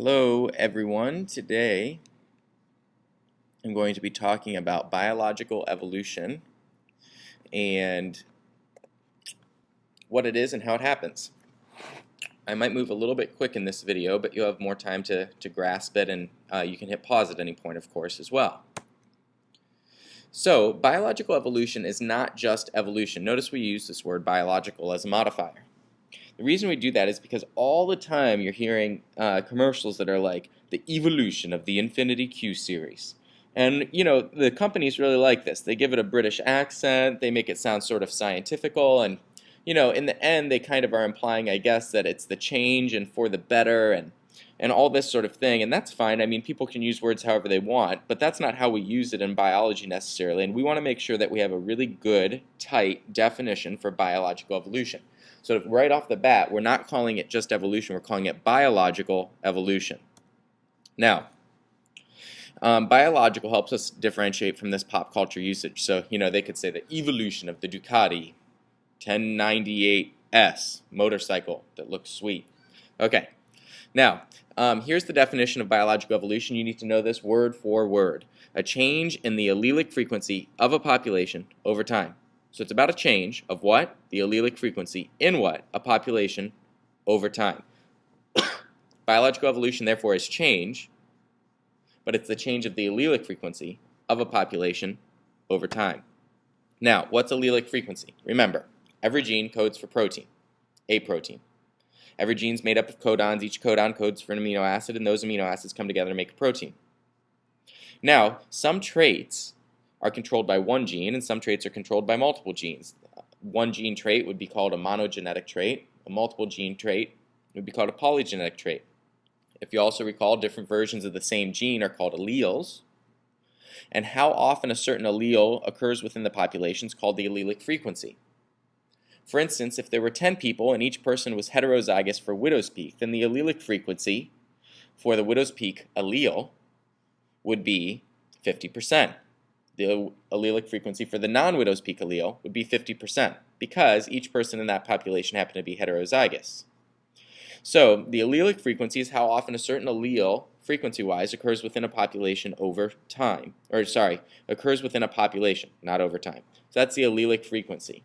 Hello everyone. Today I'm going to be talking about biological evolution and what it is and how it happens. I might move a little bit quick in this video, but you'll have more time to grasp it, and you can hit pause at any point, of course, as well. So biological evolution is not just evolution. Notice we use this word biological as a modifier. The reason we do that is because all the time you're hearing commercials that are like the evolution of the Infinity Q series. And you know, the companies really like this. They give it a British accent, they make it sound sort of scientifical, and you know, in the end they kind of are implying, I guess, that it's the change and for the better and all this sort of thing, and that's fine. I mean, people can use words however they want, but that's not how we use it in biology necessarily, and we want to make sure that we have a really good, tight definition for biological evolution. So right off the bat, we're not calling it just evolution, we're calling it biological evolution. Now, biological helps us differentiate from this pop culture usage. So, you know, they could say the evolution of the Ducati 1098S motorcycle that looks sweet. Okay, now, here's the definition of biological evolution. You need to know this word for word. A change in the allelic frequency of a population over time. So it's about a change of what? The allelic frequency in what? A population over time. Biological evolution, therefore, is change, but it's the change of the allelic frequency of a population over time. Now, what's allelic frequency? Remember, every gene codes for protein, a protein. Every gene is made up of codons. Each codon codes for an amino acid, and those amino acids come together to make a protein. Now, some traits are controlled by one gene, and some traits are controlled by multiple genes. One gene trait would be called a monogenetic trait. A multiple gene trait would be called a polygenetic trait. If you also recall, different versions of the same gene are called alleles. And how often a certain allele occurs within the population is called the allelic frequency. For instance, if there were 10 people and each person was heterozygous for widow's peak, then the allelic frequency for the widow's peak allele would be 50%. The allelic frequency for the non-widow's peak allele would be 50%, because each person in that population happened to be heterozygous. So the allelic frequency is how often a certain allele, frequency-wise, occurs within a population over time. Occurs within a population, not over time. So that's the allelic frequency.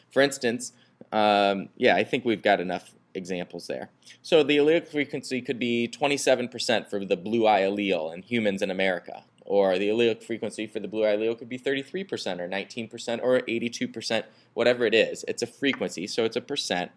For instance, I think we've got enough examples there. So the allelic frequency could be 27% for the blue eye allele in humans in America. Or the allelic frequency for the blue eye allele could be 33% or 19% or 82%, whatever it is. It's a frequency, so it's a percent,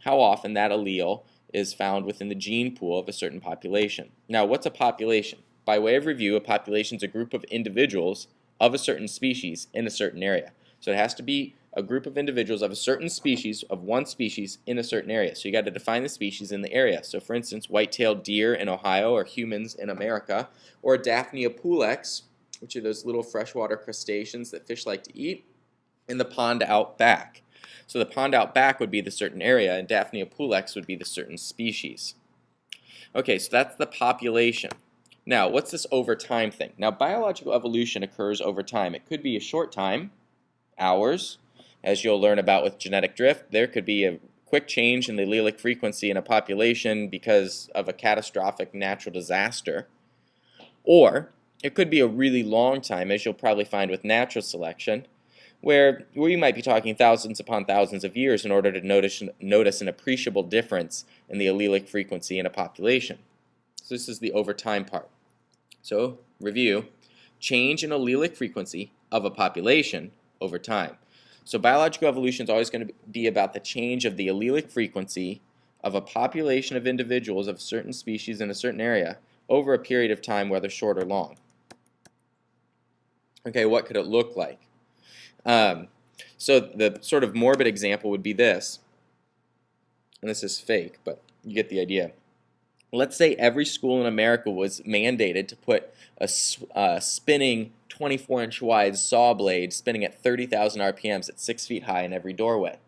how often that allele is found within the gene pool of a certain population. Now, what's a population? By way of review, a population is a group of individuals of a certain species in a certain area. So it has to be a group of individuals of a certain species, of one species, in a certain area. So you got to define the species in the area. So for instance, white-tailed deer in Ohio, or humans in America, or Daphnia pulex, which are those little freshwater crustaceans that fish like to eat, in the pond out back. So the pond out back would be the certain area, and Daphnia pulex would be the certain species. Okay, so that's the population. Now, what's this over time thing? Now, biological evolution occurs over time. It could be a short time, hours. As you'll learn about with genetic drift, there could be a quick change in the allelic frequency in a population because of a catastrophic natural disaster. Or it could be a really long time, as you'll probably find with natural selection, where we might be talking thousands upon thousands of years in order to notice an appreciable difference in the allelic frequency in a population. So this is the over time part. So, review, change in allelic frequency of a population over time. So biological evolution is always going to be about the change of the allelic frequency of a population of individuals of a certain species in a certain area over a period of time, whether short or long. Okay, what could it look like? So the sort of morbid example would be this, and this is fake, but you get the idea. Let's say every school in America was mandated to put a spinning 24-inch wide saw blade spinning at 30,000 RPMs at 6 feet high in every doorway.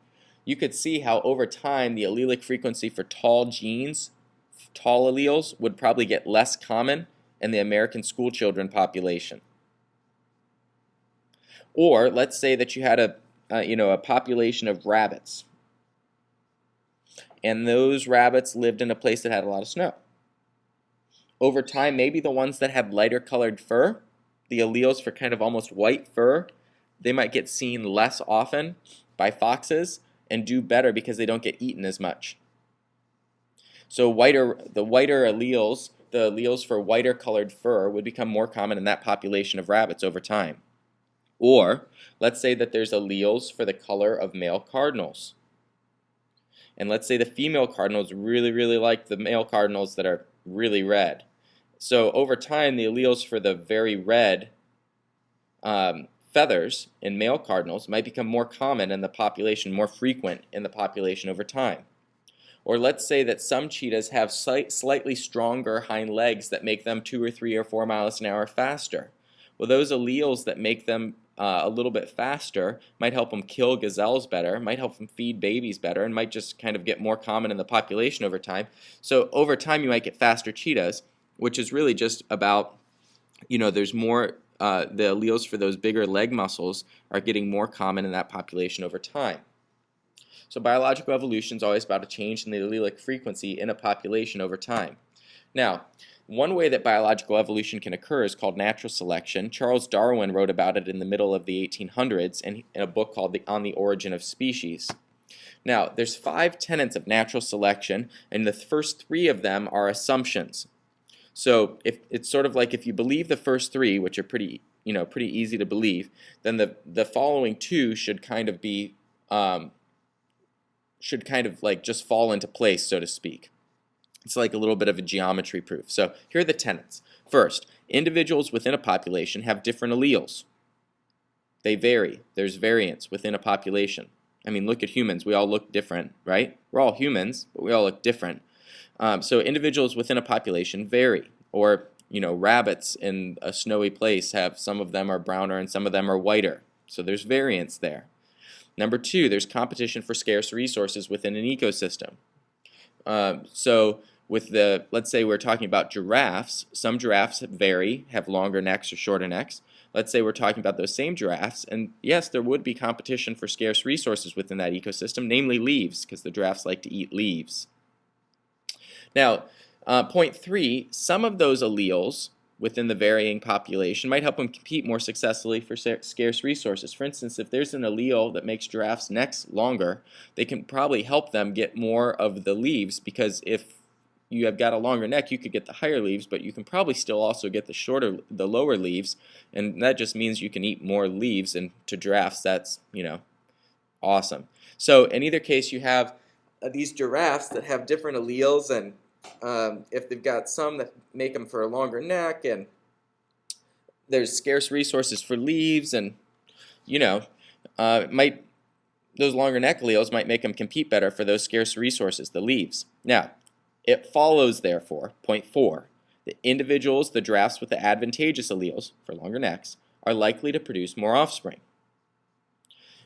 You could see how over time the allelic frequency for tall genes, tall alleles, would probably get less common in the American school children population. Or let's say that you had a population of rabbits, and those rabbits lived in a place that had a lot of snow. over time, maybe the ones that have lighter colored fur, the alleles for kind of almost white fur, they might get seen less often by foxes and do better because they don't get eaten as much. So the whiter alleles, the alleles for whiter colored fur, would become more common in that population of rabbits over time. Or let's say that there's alleles for the color of male cardinals. And let's say the female cardinals really like the male cardinals that are really red. So over time, the alleles for the very red feathers in male cardinals might become more common in the population, more frequent in the population over time. Or let's say that some cheetahs have slightly stronger hind legs that make them 2 or 3 or 4 miles an hour faster. Well, those alleles that make them a little bit faster might help them kill gazelles better, might help them feed babies better, and might just kind of get more common in the population over time. So over time you might get faster cheetahs, which is really just about, there's more, the alleles for those bigger leg muscles are getting more common in that population over time. So biological evolution is always about a change in the allelic frequency in a population over time. Now, one way that biological evolution can occur is called natural selection. Charles Darwin wrote about it in the middle of the 1800s in a book called On the Origin of Species. Now, there's 5 tenets of natural selection, and the first 3 of them are assumptions. So it's sort of like if you believe the first 3, which are pretty easy to believe, then the following 2 should kind of be like just fall into place, so to speak. It's like a little bit of a geometry proof. So here are the tenets. First, individuals within a population have different alleles. They vary. There's variance within a population. I mean, look at humans. We all look different, right? We're all humans, but we all look different. So individuals within a population vary. Or, rabbits in a snowy place some of them are browner and some of them are whiter. So there's variance there. Number 2, there's competition for scarce resources within an ecosystem. So let's say we're talking about giraffes. Some giraffes vary, have longer necks or shorter necks. Let's say we're talking about those same giraffes, and yes, there would be competition for scarce resources within that ecosystem, namely leaves, because the giraffes like to eat leaves. Now, point 3, some of those alleles within the varying population might help them compete more successfully for scarce resources. For instance, if there's an allele that makes giraffes' necks longer, they can probably help them get more of the leaves, because if you have got a longer neck, you could get the higher leaves, but you can probably still also get the lower leaves, and that just means you can eat more leaves, and to giraffes that's, awesome. So in either case, you have these giraffes that have different alleles, and if they've got some that make them for a longer neck, and there's scarce resources for leaves, and those longer neck alleles might make them compete better for those scarce resources, the leaves. Now, it follows, therefore, point 4, that individuals, the giraffes with the advantageous alleles for longer necks, are likely to produce more offspring.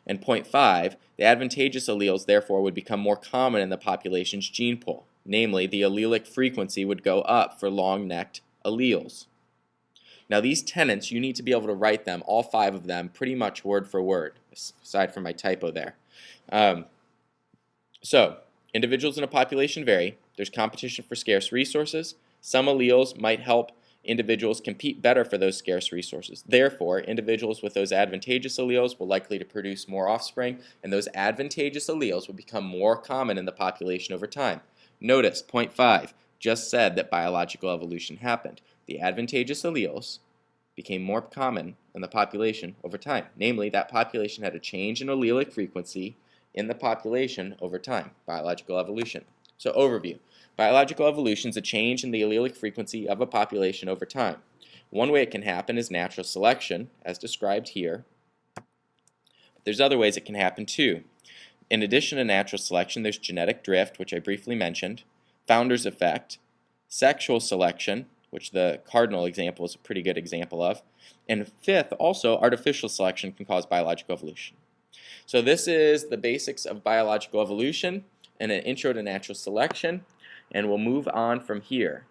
And point 5, the advantageous alleles, therefore, would become more common in the population's gene pool. Namely, the allelic frequency would go up for long-necked alleles. Now, these tenets, you need to be able to write them, all 5 of them, pretty much word for word, aside from my typo there. So, individuals in a population vary. There's competition for scarce resources. Some alleles might help individuals compete better for those scarce resources. Therefore, individuals with those advantageous alleles will likely to produce more offspring, and those advantageous alleles will become more common in the population over time. Notice, point 5 just said that biological evolution happened. The advantageous alleles became more common in the population over time. Namely, that population had a change in allelic frequency in the population over time. Biological evolution. So overview. Biological evolution is a change in the allelic frequency of a population over time. One way it can happen is natural selection, as described here. But there's other ways it can happen too. In addition to natural selection, there's genetic drift, which I briefly mentioned, founder's effect, sexual selection, which the cardinal example is a pretty good example of, and 5th, also, artificial selection can cause biological evolution. So this is the basics of biological evolution and an intro to natural selection, and we'll move on from here.